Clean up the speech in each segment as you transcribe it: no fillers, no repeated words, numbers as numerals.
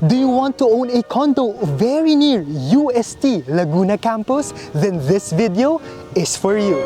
Do you want to own a condo very near UST Laguna campus? Then this video is for you.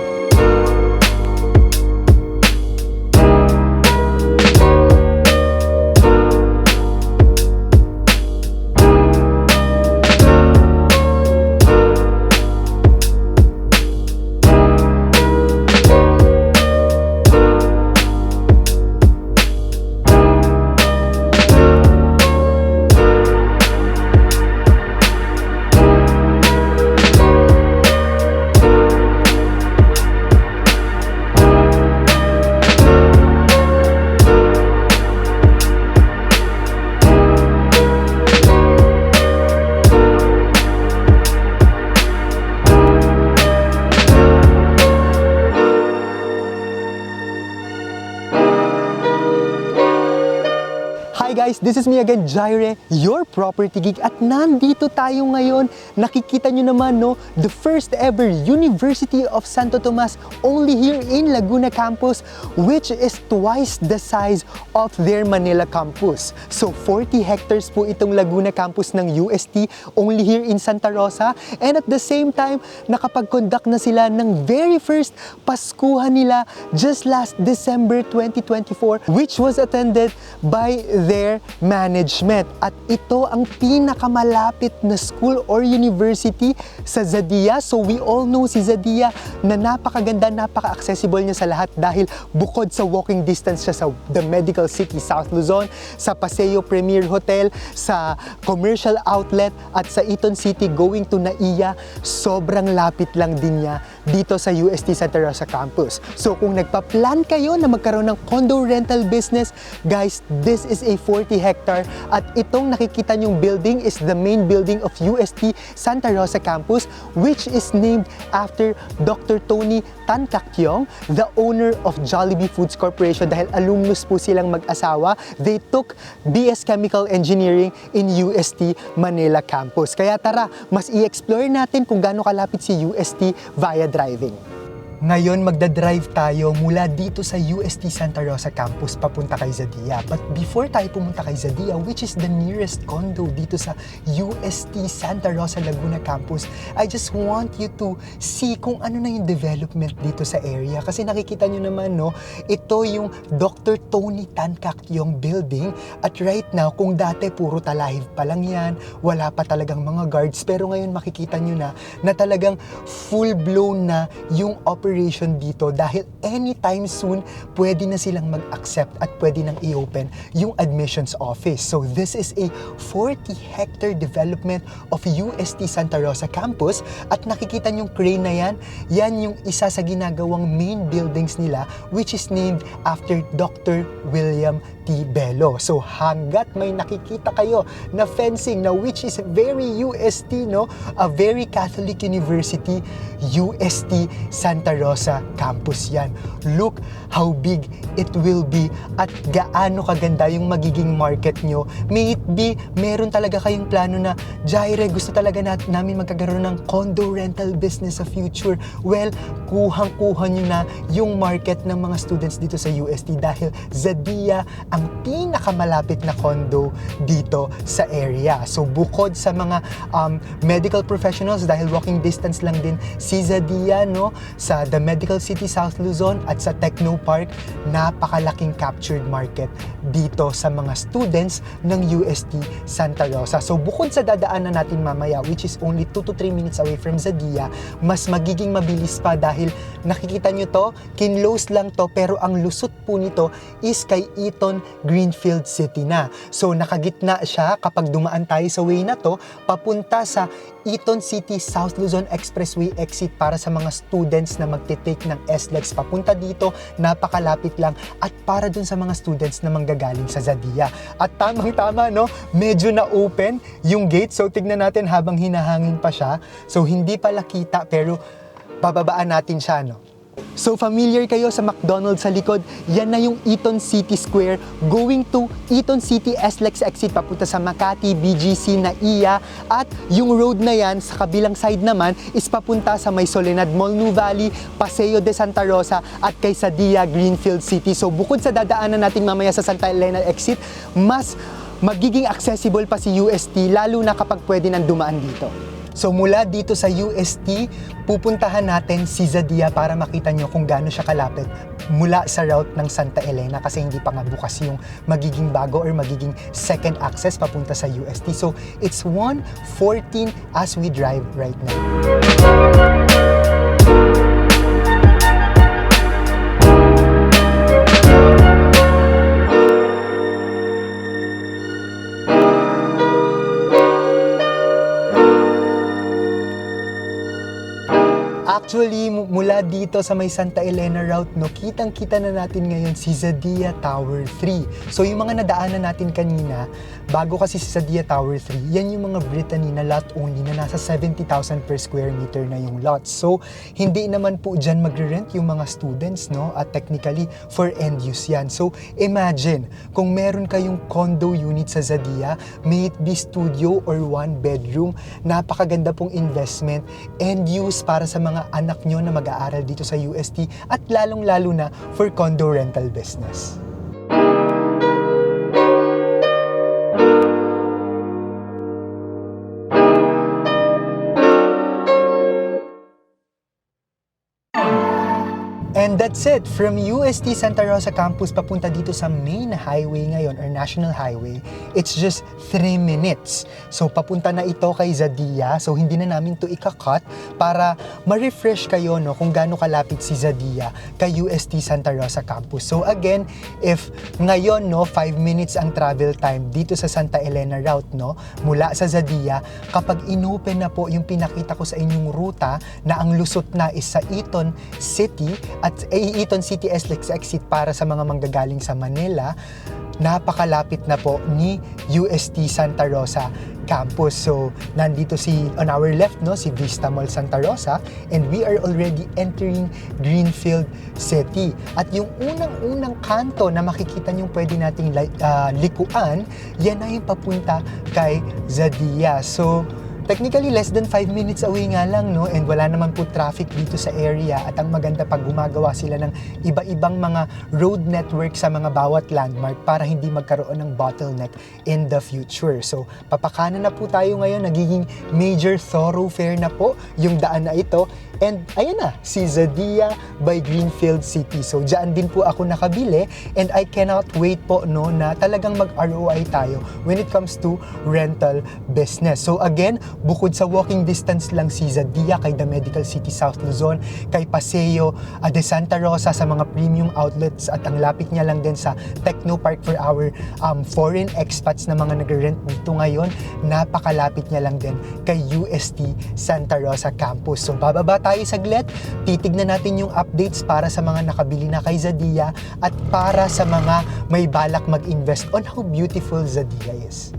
Hi guys, this is me again, Jaire, your property geek, at nandito tayo ngayon. Nakikita nyo naman, no, the first ever University of Santo Tomas only here in Laguna campus, which is twice the size of their Manila campus. So 40 hectares po itong Laguna campus ng UST only here in Santa Rosa, and at the same time, nakapag-conduct na sila ng very first Paskuhan nila just last December 2024, which was attended by their management. At ito ang pinakamalapit na school or university sa Zadilla. So we all know si Zadilla na napakaganda, napaka-accessible niya sa lahat dahil bukod sa walking distance siya sa The Medical City, South Luzon, sa Paseo Premier Hotel, sa commercial outlet, at sa Eton City going to NAIA, sobrang lapit lang din niya dito sa UST Santa Rosa campus. So kung nagpa-plan kayo na magkaroon ng condo rental business, guys, this is a 40 hectare at itong nakikita nyong building is the main building of UST Santa Rosa campus, which is named after Dr. Tony Tan Kak Tiong, the owner of Jollibee Foods Corporation. Dahil alumnus po silang mag-asawa, they took BS Chemical Engineering in UST Manila campus. Kaya tara, mas i-explore natin kung gaano kalapit si UST via driving. Ngayon, magdadrive tayo mula dito sa UST Santa Rosa campus papunta kay Zadilla. But before tayo pumunta kay Zadilla, which is the nearest condo dito sa UST Santa Rosa Laguna campus, I just want you to see kung ano na yung development dito sa area. Kasi nakikita nyo naman, no, ito yung Dr. Tony Tan Kak Tiong building. At right now, kung dati puro talahib pa lang yan, wala pa talagang mga guards, pero ngayon makikita nyo na talagang full-blown na yung operation dito dahil anytime soon pwede na silang mag-accept at pwede nang i-open yung admissions office. So this is a 40 hectare development of UST Santa Rosa campus, at nakikita nyong crane na yan yung isa sa ginagawang main buildings nila, which is named after Dr. William T. Bello. So hanggat may nakikita kayo na fencing na which is very UST, no, a very Catholic university, UST Santa Rosa campus yan. Look how big it will be at gaano kaganda yung magiging market nyo. May it be, meron talaga kayong plano na, Jaire, gusto talaga namin magkakaroon ng condo rental business sa future. Well, kuhang-kuha nyo na yung market ng mga students dito sa UST dahil Zadilla ang pinakamalapit na condo dito sa area. So bukod sa mga medical professionals, dahil walking distance lang din si Zadilla, no, sa The Medical City South Luzon at sa Techno Park, napakalaking captured market dito sa mga students ng UST Santa Rosa. So bukod sa dadaanan natin mamaya, which is only 2 to 3 minutes away from Zadilla, mas magiging mabilis pa dahil nakikita nyo to, kinlose lang to, pero ang lusot po nito is kay Eton Greenfield City na. So nakagitna siya kapag dumaan tayo sa way na to, papunta sa Eton City South Luzon Expressway exit para sa mga students na magte-take ng SLEX papunta dito, napakalapit lang, at para dun sa mga students na manggagaling sa Zadilla. At tamang-tama, no, medyo na-open yung gate, so tignan natin habang hinahangin pa siya. So hindi pala kita, pero bababaan natin siya, no. So familiar kayo sa McDonald's sa likod, yan na yung Eton City Square going to Eton City SLEX exit papunta sa Makati, BGC, NAIA, at yung road na yan sa kabilang side naman is papunta sa may Soledad Mall, New Valley, Paseo de Santa Rosa at kay Zadilla, Greenfield City. So bukod sa dadaanan natin mamaya sa Santa Elena exit, mas magiging accessible pa si UST lalo na kapag pwede nang dumaan dito. So mula dito sa UST, pupuntahan natin si Zadia para makita nyo kung gaano siya kalapit mula sa route ng Santa Elena kasi hindi pa nga bukas yung magiging bago or magiging second access papunta sa UST. So it's 1:14 as we drive right now. Actually, mula dito sa may Santa Elena route, no, kitang-kita na natin ngayon si Zadia Tower 3. So, yung mga nadaanan natin kanina, bago kasi si Zadia Tower 3, yan yung mga Brittany na lot only na nasa 70,000 per square meter na yung lot. So, hindi naman po dyan magre-rent yung mga students, no? At technically, for end use yan. So, imagine, kung meron kayong condo unit sa Zadia, may it be studio or one bedroom, napakaganda pong investment, end use para sa mga anak nyo na mag-aaral dito sa UST at lalong-lalo na for condo rental business. And that's it. From UST Santa Rosa Campus papunta dito sa main highway ngayon or national highway, it's just 3 minutes. So papunta na ito kay Zadia. So hindi na namin to ika-cut para ma-refresh kayo, no, kung gaano kalapit si Zadia kay UST Santa Rosa Campus. So again, if ngayon, no, 5 minutes ang travel time dito sa Santa Elena route, no, mula sa Zadia, kapag inopen na po yung pinakita ko sa inyong ruta na ang lusot na is sa Eton City at Eton City SLEX exit para sa mga manggagaling sa Manila, napakalapit na po ni UST Santa Rosa Campus. So, nandito on our left, no, si Vista Mall Santa Rosa, and we are already entering Greenfield City. At yung unang-unang kanto na makikita nyo pwede nating likuan, yan na yung papunta kay Zadia. So, technically, less than 5 minutes away nga lang, no? And wala naman po traffic dito sa area. At ang maganda pag gumagawa sila ng iba-ibang mga road network sa mga bawat landmark para hindi magkaroon ng bottleneck in the future. So, papakanan na po tayo ngayon. Nagiging major thoroughfare na po yung daan na ito. And ayan na, si Zadia by Greenfield City. So, dyan din po ako nakabili. And I cannot wait po, no, na talagang mag-ROI tayo when it comes to rental business. So, again, bukod sa walking distance lang si Zadia kay The Medical City South Luzon, kay Paseo de Santa Rosa sa mga premium outlets at ang lapit niya lang din sa Techno Park for our foreign expats na mga nag-rent dito ngayon, napakalapit niya lang din kay UST Santa Rosa Campus. So bababa tayo saglit, titignan natin yung updates para sa mga nakabili na kay Zadia at para sa mga may balak mag-invest on how beautiful Zadia is.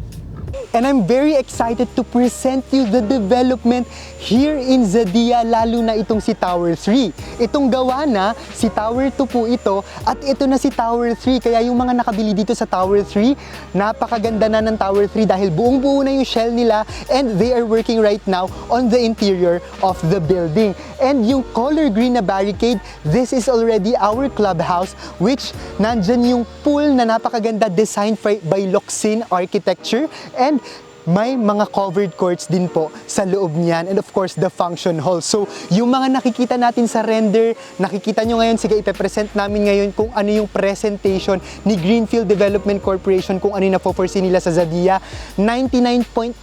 And I'm very excited to present you the development here in Zadia, lalo na itong si Tower 3. Itong gawa na, si Tower 2 po ito, at ito na si Tower 3. Kaya yung mga nakabili dito sa Tower 3, napakaganda na ng Tower 3 dahil buong-buo na yung shell nila and they are working right now on the interior of the building. And yung color green na barricade, this is already our clubhouse, which nandyan yung pool na napakaganda designed by Locsin Architecture, and may mga covered courts din po sa loob niyan, and of course the function hall. So yung mga nakikita natin sa render, nakikita nyo ngayon, sige ipepresent namin ngayon kung ano yung presentation ni Greenfield Development Corporation, kung ano yung na-foresee nila sa Zadia. 99.9%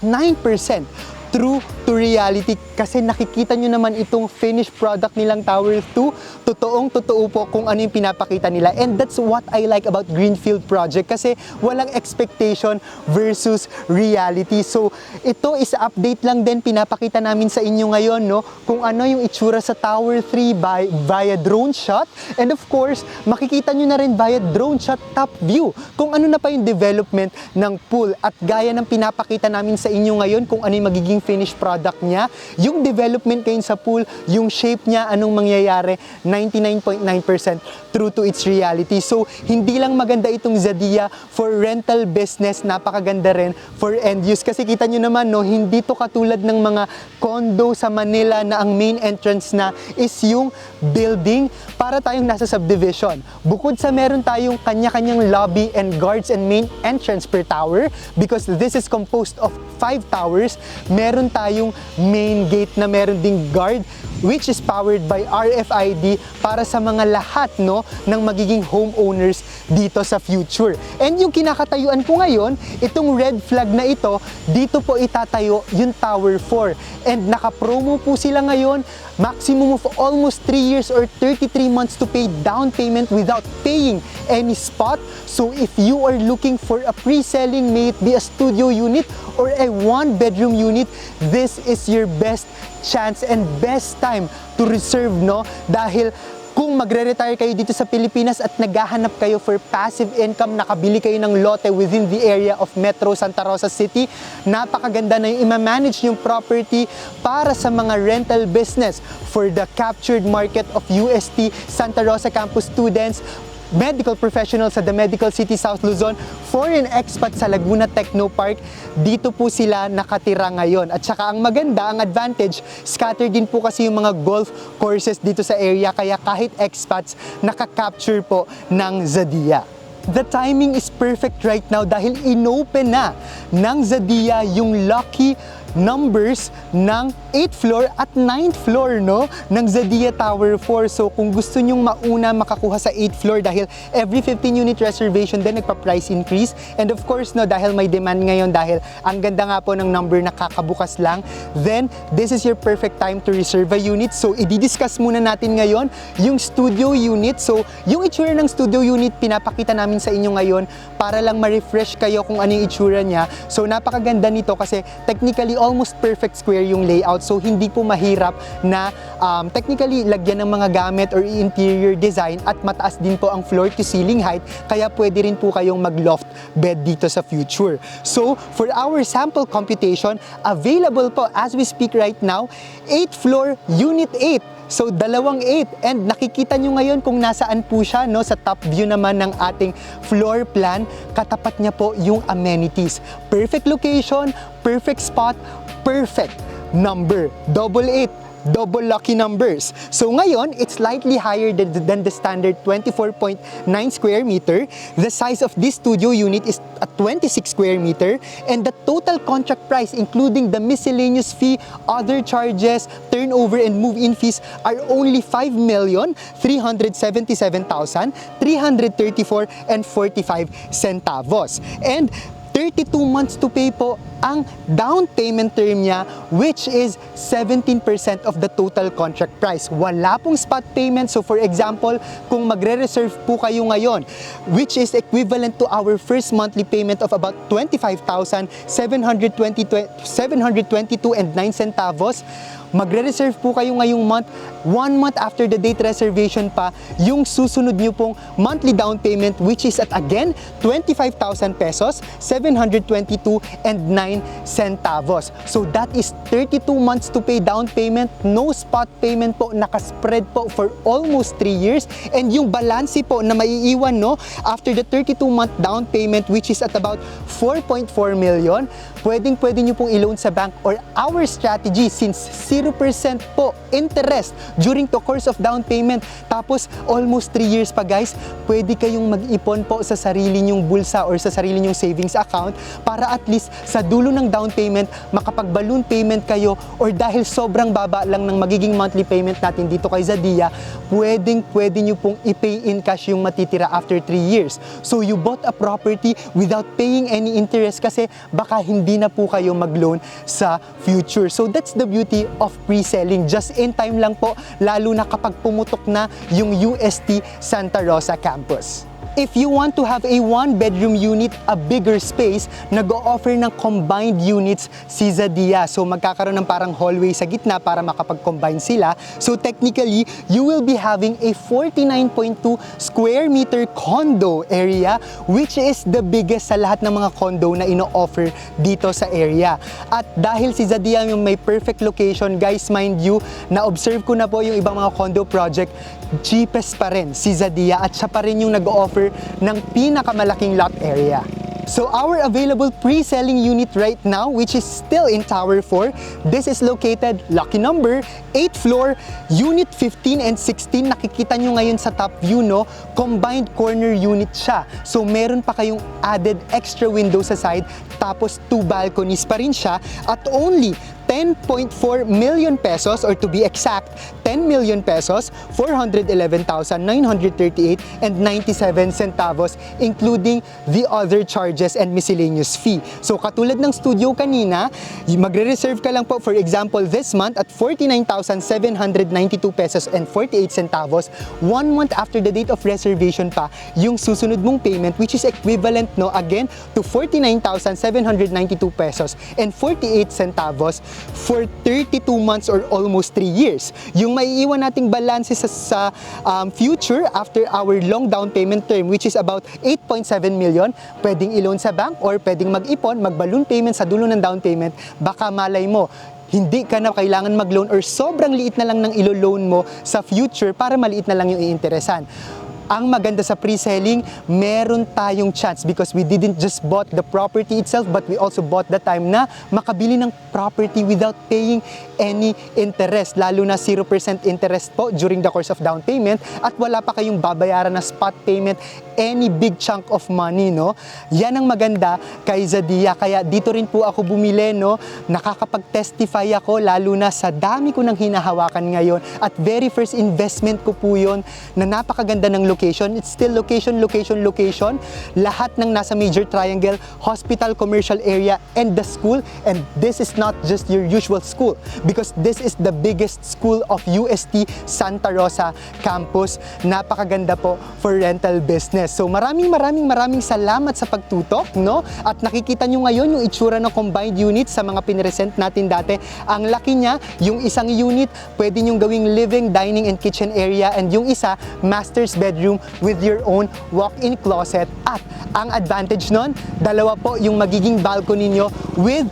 true to reality kasi nakikita nyo naman itong finished product nilang Tower 2. Totoong-totoo po kung ano yung pinapakita nila, and that's what I like about Greenfield project kasi walang expectation versus reality. So ito is update lang din, pinapakita namin sa inyo ngayon, no, kung ano yung itsura sa Tower 3 via drone shot, and of course makikita nyo na rin via drone shot top view kung ano na pa yung development ng pool, at gaya ng pinapakita namin sa inyo ngayon kung ano yung magiging finished product product niya, yung development ngayon sa pool, yung shape niya, anong mangyayari, 99.9% true to its reality. So, hindi lang maganda itong Zadia for rental business, napakaganda rin for end use. Kasi kita nyo naman, no, hindi to katulad ng mga condo sa Manila na ang main entrance na is yung building para tayong nasa subdivision. Bukod sa meron tayong kanya-kanyang lobby and guards and main entrance per tower, because this is composed of 5 towers, meron tayong main gate na meron ding guard which is powered by RFID para sa mga lahat, no, ng magiging homeowners dito sa future. And yung kinakatayuan ko ngayon, itong red flag na ito, dito po itatayo yung Tower 4. And naka-promo po sila ngayon, maximum of almost 3 years or 33 months to pay down payment without paying any spot. So if you are looking for a pre-selling, may it be a studio unit or a 1-bedroom unit, this is your best chance and best time to reserve, no? Dahil kung magre-retire kayo dito sa Pilipinas at naghahanap kayo for passive income, nakabili kayo ng lote within the area of Metro Santa Rosa City, napakaganda na yung ima-manage yung property para sa mga rental business for the captured market of UST Santa Rosa campus students, medical professionals sa The Medical City South Luzon, foreign expats sa Laguna Techno Park, dito po sila nakatira ngayon. At saka ang maganda, ang advantage, scatter din po kasi yung mga golf courses dito sa area, kaya kahit expats, nakaka-capture po ng Zadia. The timing is perfect right now dahil inopen na ng Zadia yung lucky numbers ng 8th floor at 9th floor, no, ng Zadia Tower 4. So kung gusto nyong mauna makakuha sa 8th floor dahil every 15 unit reservation din nagpa-price increase, and of course, no, dahil may demand ngayon dahil ang ganda nga po ng number na kakabukas lang, then this is your perfect time to reserve a unit. So i-discuss muna natin ngayon yung studio unit. So yung itsura ng studio unit pinapakita namin sa inyo ngayon para lang ma-refresh kayo kung ano yung itsura niya. So napakaganda nito kasi technically almost perfect square yung layout, so hindi po mahirap na technically lagyan ng mga gamit or interior design, at mataas din po ang floor to ceiling height, kaya pwede rin po kayong mag-loft bed dito sa future. So for our sample computation, available po as we speak right now, 8th floor unit 8. So, 2 8, and nakikita nyo ngayon kung nasaan po siya, no, sa top view naman ng ating floor plan, katapat niya po yung amenities. Perfect location, perfect spot, perfect number, 8. Double lucky numbers. So ngayon, it's slightly higher than the standard 24.9 square meter. The size of this studio unit is at 26 square meter, and the total contract price, including the miscellaneous fee, other charges, turnover and move-in fees, are only 5,377,334 and 45 centavos. And 32 months to pay po ang down payment term niya, which is 17% of the total contract price. Wala pong spot payment. So for example, kung magre-reserve po kayo ngayon, which is equivalent to our first monthly payment of about 25,722 and 9 centavos, magre-reserve po kayo ngayong month, 1 month after the date reservation pa, yung susunod nyo pong monthly down payment, which is at again, 25,000 pesos, 722 and 9 centavos. So that is 32 months to pay down payment, no spot payment po, nakaspread po for almost 3 years, and yung balance po na maiiwan, no, after the 32-month down payment, which is at about 4.4 million, pwede nyo pong i-loan sa bank, or our strategy, since 0% po interest during the course of down payment, tapos almost 3 years pa guys, pwede kayong mag-ipon po sa sarili nyong bulsa or sa sarili nyong savings account para at least sa dulo ng down payment, makapag-balloon payment kayo, or dahil sobrang baba lang ng magiging monthly payment natin dito kay Zadia, pwede nyo pong i-pay in cash yung matitira after 3 years. So you bought a property without paying any interest kasi baka hindi na po kayo mag-loan sa future. So that's the beauty of pre-selling. Just in time lang po, lalo na kapag pumutok na yung UST Santa Rosa campus. If you want to have a one-bedroom unit, a bigger space, nag-o-offer ng combined units si Zadia. So magkakaroon ng parang hallway sa gitna para makapag-combine sila. So technically, you will be having a 49.2 square meter condo area, which is the biggest sa lahat ng mga condo na ino-offer dito sa area. At dahil si Zadia yung may perfect location, guys, mind you, na-observe ko na po yung ibang mga condo project, cheapest pa rin si Zadia at siya pa rin yung nag-offer ng pinakamalaking lot area. So our available pre-selling unit right now, which is still in Tower 4, this is located, lucky number, 8th floor, Unit 15 and 16. Nakikita nyo ngayon sa top view, no? Combined corner unit siya. So meron pa kayong added extra window sa side, tapos 2 balconies pa rin siya at only 10.4 million pesos, or to be exact, 10 million pesos, 411,938 and 97 centavos, including the other charges and miscellaneous fee. So katulad ng studio kanina, magre-reserve ka lang po, for example, this month at 49,792 pesos and 48 centavos. 1 month after the date of reservation pa, yung susunod mong payment, which is equivalent, no, again, to 49,792 pesos and 48 centavos for 32 months or almost 3 years. Yung maiiwan nating balance sa future after our long down payment term, which is about 8.7 million, pwedeng i-loan sa bank or pwedeng mag-ipon, mag-balloon payment sa dulo ng down payment. Baka malay mo, hindi ka na kailangan mag-loan or sobrang liit na lang ng ilo-loan mo sa future para maliit na lang yung iinteresan. Ang maganda sa pre-selling, meron tayong chance because we didn't just bought the property itself, but we also bought the time na makabili ng property without paying any interest, lalo na 0% interest po during the course of down payment, at wala pa kayong babayaran na spot payment, any big chunk of money, no? Yan ang maganda kay Zadia, kaya dito rin po ako bumili, no? Nakakapag-testify ako, lalo na sa dami ko nang hinahawakan ngayon, at very first investment ko po yun, na napakaganda ng location. It's still location. Lahat ng nasa Major Triangle, hospital, commercial area, and the school. And this is not just your usual school because this is the biggest school of UST Santa Rosa campus. Napakaganda po for rental business. So maraming salamat sa pagtutok, no? At nakikita nyo ngayon yung itsura ng combined unit sa mga pinresent natin dati. Ang laki niya, yung isang unit, pwede nyong gawing living, dining, and kitchen area, and yung isa, master's bedroom with your own walk-in closet. At ang advantage nun, dalawa po yung magiging balcony nyo with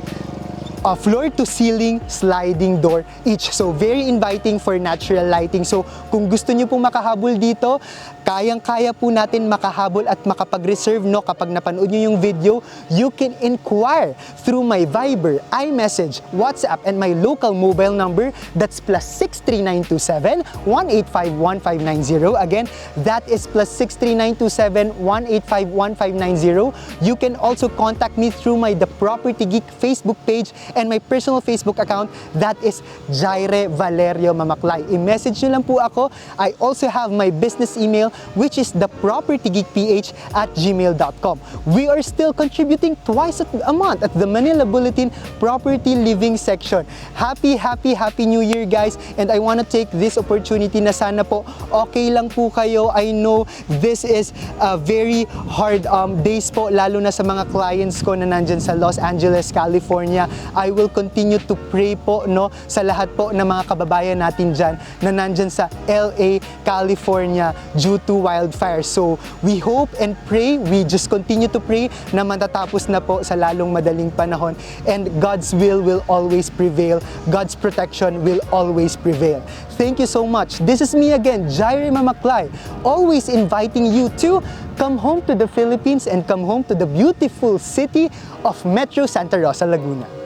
a floor-to-ceiling sliding door each. So, very inviting for natural lighting. So, kung gusto nyo pong makahabol dito, kayang-kaya po natin makahabol at makapag-reserve, no? Kapag napanood nyo yung video, you can inquire through my Viber, iMessage, WhatsApp, and my local mobile number. That's +63927-185-1590. Again, that is +63927-185-1590. You can also contact me through my The Property Geek Facebook page and my personal Facebook account, that is Jaire Valerio Mamaklay. I-message nyo lang po ako. I also have my business email, which is thepropertygeekph@gmail.com. We are still contributing twice a month at the Manila Bulletin Property Living section. Happy New Year, guys! And I want to take this opportunity na sana po okay lang po kayo. I know this is a very hard days po, lalo na sa mga clients ko na nandyan sa Los Angeles, California. I will continue to pray po, no, sa lahat po ng mga kababayan natin dyan na nandyan sa LA, California due to wildfire. So we hope and pray, we just continue to pray na matatapos na po sa lalong madaling panahon, and God's will always prevail. God's protection will always prevail. Thank you so much. This is me again, Jaire Mamaklay, always inviting you to come home to the Philippines and come home to the beautiful city of Metro Santa Rosa, Laguna.